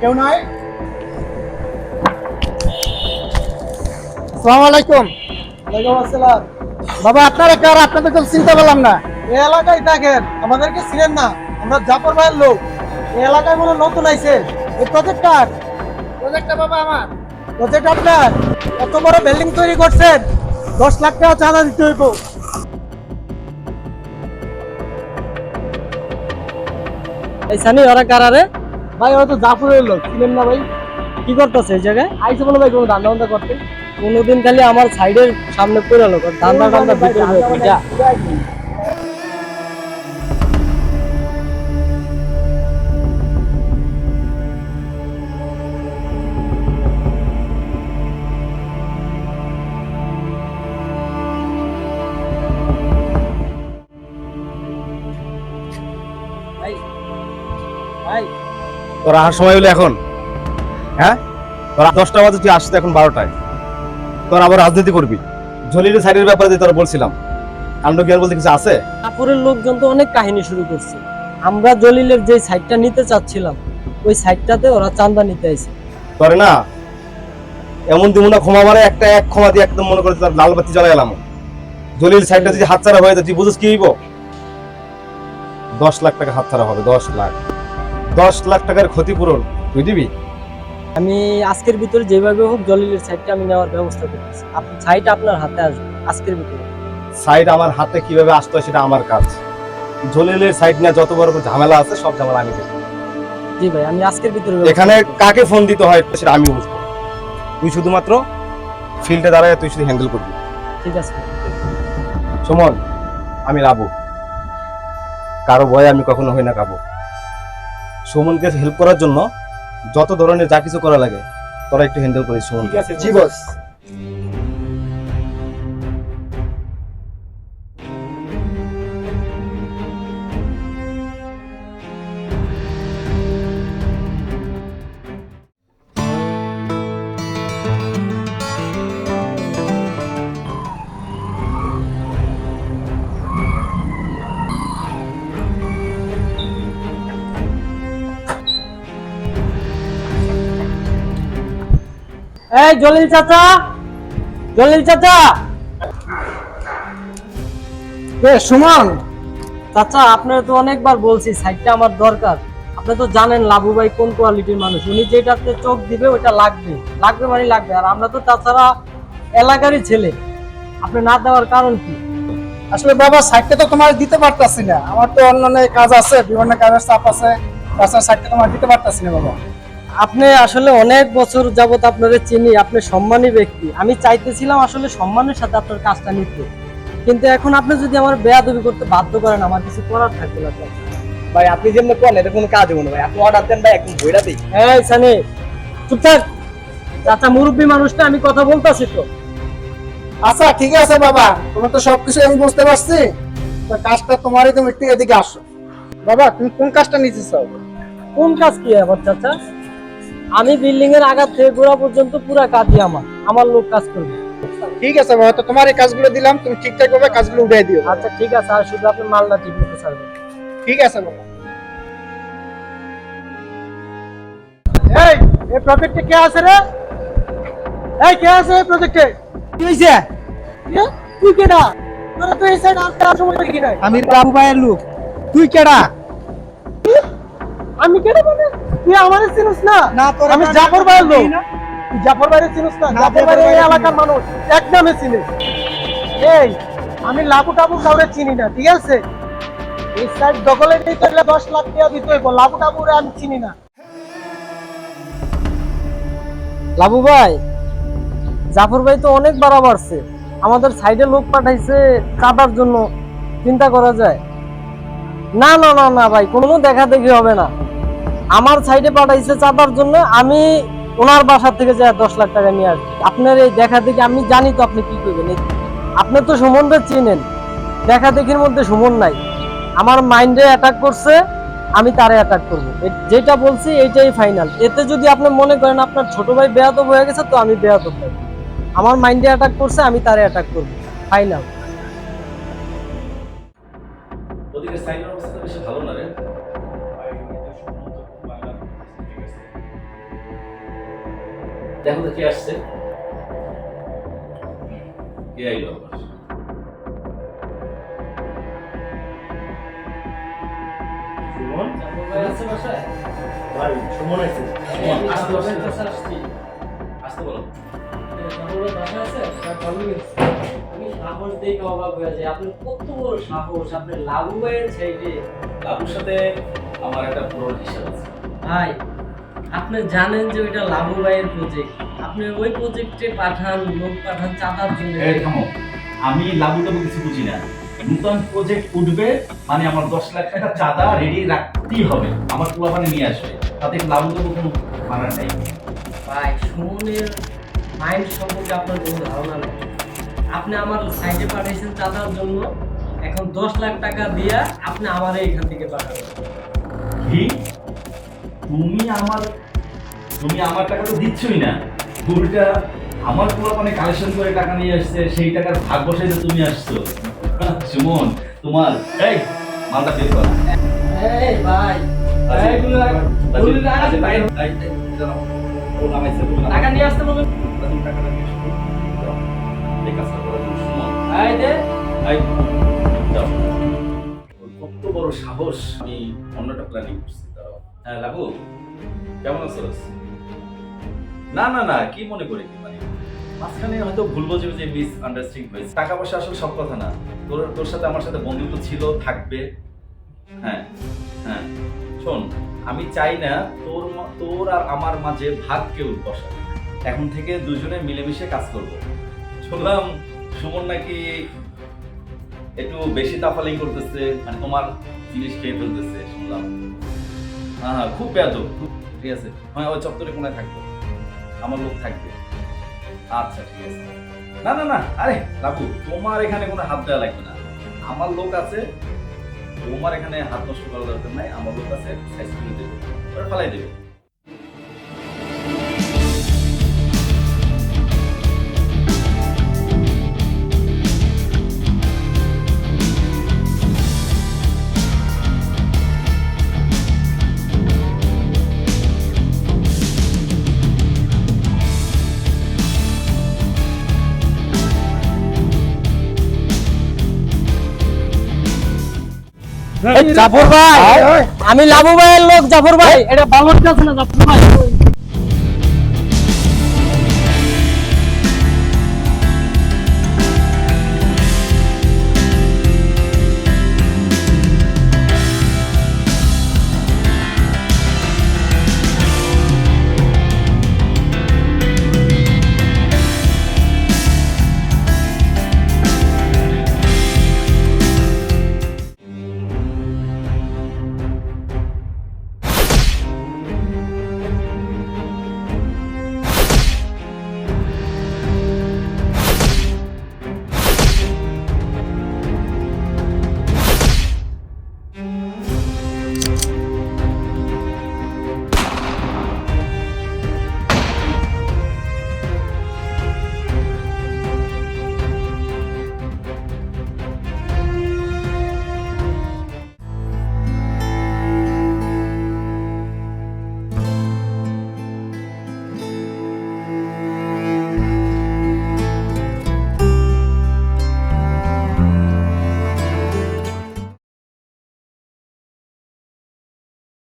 কেউ নাই? আসসালামু আলাইকুম। ওয়ালাইকুম আসসালাম। বাবা আপনারা কার? আপনাদের তো চিনতে পারলাম না। এই এলাকায় থাকেন, আমাদেরকে চিনেন না? আমরা জাফর ভাইয়ের লোক। এই এলাকায় মনে হয় নতুন আইছে। এই প্রজেক্ট কার? প্রজেক্টটা বাবা আমার। প্রজেক্ট আপনার? এত বড় বিল্ডিং তৈরি করছেন, 10 লাখ টাকা চাঁদা দিতে হইব। এই সানি ওরা কারারে? ভাই ওরা তো জাফরের লোক, চিনেন না ভাই? কি করতেছে এই জায়গায়? আইসে বলে ভাই কোনো ধান্দা বান্দা করতে। কোনোদিন খালি আমার সাইডের সামনে পড়ে লোক ধান্দা টান্দা ভিতরে যা। ভাই ভাই তোর আসার সময় হলো এখন? হ্যাঁ, তোর 10টা বাজে, তুই আসতে এখন 12টায়। তোর আবার রাজনীতি করবি? জলিলের সাইডের ব্যাপারে যে তোরা বলছিলাম, কাণ্ড জ্ঞান বলতে কিছু আছে? কাপুরের লোকজন তো অনেক কাহিনী শুরু করছে। আমরা জলিলের যে সাইডটা নিতে চাচ্ছিলাম ওই সাইডটাতে ওরা চাঁদা নিতে আইছে। তোরে না এমন দিব না ক্ষমা মারে, একটা এক ক্ষমা দিয়ে একদম মনে করে তার লাল বাতি জ্বালাই এলাম। জলিল সাইডটা যদি হাতছাড়া হয়ে যায় তুই বুঝিস কি হইব? 10 লাখ টাকা হাতছাড়া হবে। 10 লাখ টাকার ক্ষতিপূরণ তুই দিবি? আমি আজকের ভিতরে যেভাবে হোক জলিলের সাইডটা আমি নেওয়ার ব্যবস্থা করতেছি। আপনি সাইড আপনার হাতে আসবে আজকের ভিতরে। সাইড আমার হাতে কিভাবে আসতে হয় সেটা আমার কাজ। জলিলের সাইড নিয়ে যত বড় ঝামেলা আছে সব ঝামেলা আমি দেখব। জি ভাই, আমি আজকের ভিতরে এখানে কাকে ফোন দিতে হয় সেটা আমি বুঝবো। তুই শুধুমাত্র ফিল্ডে দাঁড়ায় তুই শুধু হ্যান্ডেল করবি। ঠিক আছে। সুমন, আমি রাবু, কারো ভয়ে আমি কখনো হই না কাবু। সুমনকে হেল্প করার জন্য যত ধরনের যা কিছু করা লাগে তোরা একটু হ্যান্ডেল করিস সুমন। ঠিক আছে জি বস। এই জলিল চাচা, জলিল চাচা। সুমন, চাচা আপনার তো অনেকবার বলছি সাইডটা আমার দরকার। আপনি তো জানেন লাবু ভাই কোন কোয়ালিটির মানুষ, উনি যেটাতে চোখ দিবে ওটা লাগবে, লাগবে মানে লাগবে। আর আমরা তো তাছাড়া এলাকারই ছেলে, আপনি না দেওয়ার কারণ কি? আসলে বাবা সাইডটা তো তোমার দিতে পারতাছি না, আমার তো অন্যান্য কাজ আছে, বিভিন্ন কাজের চাপ আছে, তাছাড়া সাইডটা তোমার দিতে পারতাছি না বাবা। আপনি আসলে অনেক বছর যাবত আপনারা চিনি, আপনি সম্মানী ব্যক্তি। আমি চাইতেছিলাম আসলে সম্মানের সাথে আপনার কাজটা নিতে, কিন্তু এখন আপনি যদি আমার বেয়াদবি করতে বাধ্য করেন আমার কিছু করার থাকবে না। ভাই আপনি যেমন কোন এটা কোনো কাজ হবে না ভাই, আপনি অর্ডার দেন ভাই, একদম বইরা দেই। এই সানি চুপ থাক। চাচা মুরব্বী মানুষটা, আমি কথা বলতাছি তো। আচ্ছা ঠিক আছে বাবা, তোমার তো সবকিছু আমি বুঝতে পারছি, তো কাজটা তোমারই, তুমি একটু এদিকে আসো। বাবা তুমি কোন কাজটা নিতে চাও? কোন কাজ কি আবার চাচা? আমি বিল্ডিং এর আগা থেকে গোড়া পর্যন্ত পুরো কাজই আমার লোক কাজ করবে। ঠিক আছে বাবা, তো তোমার এই কাজগুলো দিলাম, তুমি ঠিকঠাক ভাবে কাজগুলো উঠাই দিও। আচ্ছা ঠিক আছে, আর শুধু আপনি মালটা ঠিক মতো ছাড়বেন। ঠিক আছে বাবা। এই প্রজেক্টে কে আছে রে? এই কে আছে এই প্রজেক্টে? কি হইছে? তুই কেডা? তোরা তো এই সাইড আসতে সময় দেখি নাই। আমি রাবু ভাইয়ের লোক, তুই কেডা? আমি কেডা মানে? তুই আমারে চিনিস না? না, তোরে আমি তো জাফর ভাইয়ের লোক। চিনি না। তুই জাফর ভাইয়ের চিনিস না? না, জাফর জাফর ভাই এই ভাইয়ের এলাকার চিনি। মানুষ, এক নামে চিনি। এই আমি লাবু টাবু কাউরে চিনি না, ঠিক আছে? এই সাইড দখলে নিতে হলে 10 লাখ টাকা দিতে হইব। লাবু টাবুরে আমি চিনি না। লাবু ভাই, জাফর ভাই তো অনেক বাড়া বাড়ছে, আমাদের সাইডে লোক পাঠাইছে চাঁদার জন্য। চিন্তা করা যায়? না না না না ভাই, কোনো দেখা দেখি হবে না। আমার সাইডে পাঠাইছে চাঁদার জন্য, আমি ওনার বাসা থেকে যাই 10 লাখ টাকা নিয়ে আসবো। আপনার এই দেখা দেখি আমি জানি তো আপনি কি করবেন। আপনি তো সুমনকে চিনেন, দেখা দেখির মধ্যে সুমন নাই। আমার মাইন্ডে অ্যাটাক করছে, আমি তারে অ্যাটাক করবো। যেটা বলছি এইটাই ফাইনাল। এতে যদি আপনি মনে করেন আপনার ছোট ভাই বেয়াদব হয়ে গেছে, তো আমি বেয়াদব ভাই। আমার মাইন্ডে অ্যাটাক করছে, আমি তারে অ্যাটাক করবো, ফাইনাল। ওদিকে সাইডের অবস্থা বেশি ভালো না রে। দেখো তো কে আসছে। কে আইলো আবার? সুমন? ভাই সুমন আছে। সুমন আসতে আসতে বলো। সাহস দেখে অবাক হয়ে যায়, আপনার কত বড় সাহস, আপনি লাবু ভাইয়ের ছেলে। লাবুর সাথে আমার একটা পুরো হিসাব আছে। ভাই আপনি জানেন যে ওইটা লাবু ভাইয়ের প্রজেক্ট, আপনি ওই প্রজেক্টে পাঠান, লোক পাঠান চাঁদার জন্য। এই থামো, আমি লাবু টাবু কিছু বুঝি না। নতুন প্রজেক্ট উঠবে মানে আমার 10 লাখ টাকা চাঁদা রেডি রাখতেই হবে, আমার পোলাপানে নিয়ে আসবে, তাতে লাবু টাবু কোনো মানার নাই। ভাই সুমনের মাইন্ড সম্পর্কে আপনার কোনো ধারণা নেই। আপনি আমার সাইডে পাঠিয়েছেন চাঁদার জন্য, এখন 10 লাখ টাকা দিয়া আপনি আমারে এখান থেকে পাঠাবেন। কি তুমি আমার টাকা তো দিচ্ছই না, উল্টা আমার পোলাপানে কালেকশন করে টাকা নিয়ে আসছে, সেই টাকার ভাগ বসাইতে তুমি আসছো। সুমন তোমার এই মালটা বের কর। এই ভাই টাকা নিয়ে আসতে বলুন। এই দে কত বড় সাহস, আমি অন্যটা প্ল্যানিং করছি। হ্যাঁ লাবু কেমন আছো? না না না, কি মনে করে কি মানে মাঝখানে হয়তো ভুল বোঝাবুঝি মিস আন্ডারস্ট্যান্ডিং হয়েছে। টাকা পয়সা আসলে সব কথা না, তোর সাথে আমার সাথে বন্ধুত্ব ছিল, থাকবে। হ্যাঁ হ্যাঁ শোন, আমি চাই না তোর আর আমার মাঝে ভাগ কেউ বসা। এখন থেকে দুজনে মিলেমিশে কাজ করব। শুনলাম সুমন নাকি একটু বেশি তাফালিং করতেছে, মানে তোমার জিনিস খেয়ে ফেলতেছে শুনলাম। হ্যাঁ খুব বেয়াদব, ঠিক আছে। হ্যাঁ ওই চত্বরে কোনায় থাকবো, আমার লোক থাকবে। আচ্ছা ঠিক আছে। না না না, আরে বাবু তোমার এখানে কোনো হাত দেওয়া লাগবে না, আমার লোক আছে। তোমার এখানে হাত নষ্ট করার দরকার নাই, আমার লোক আছে, সাইজ করে দেবে, ওরা ফালাই দেবে। জাফর ভাই, আমি লাবু ভাইয়ের লোক। জাফর ভাই এটা ভালো কাজ না। জাফর ভাই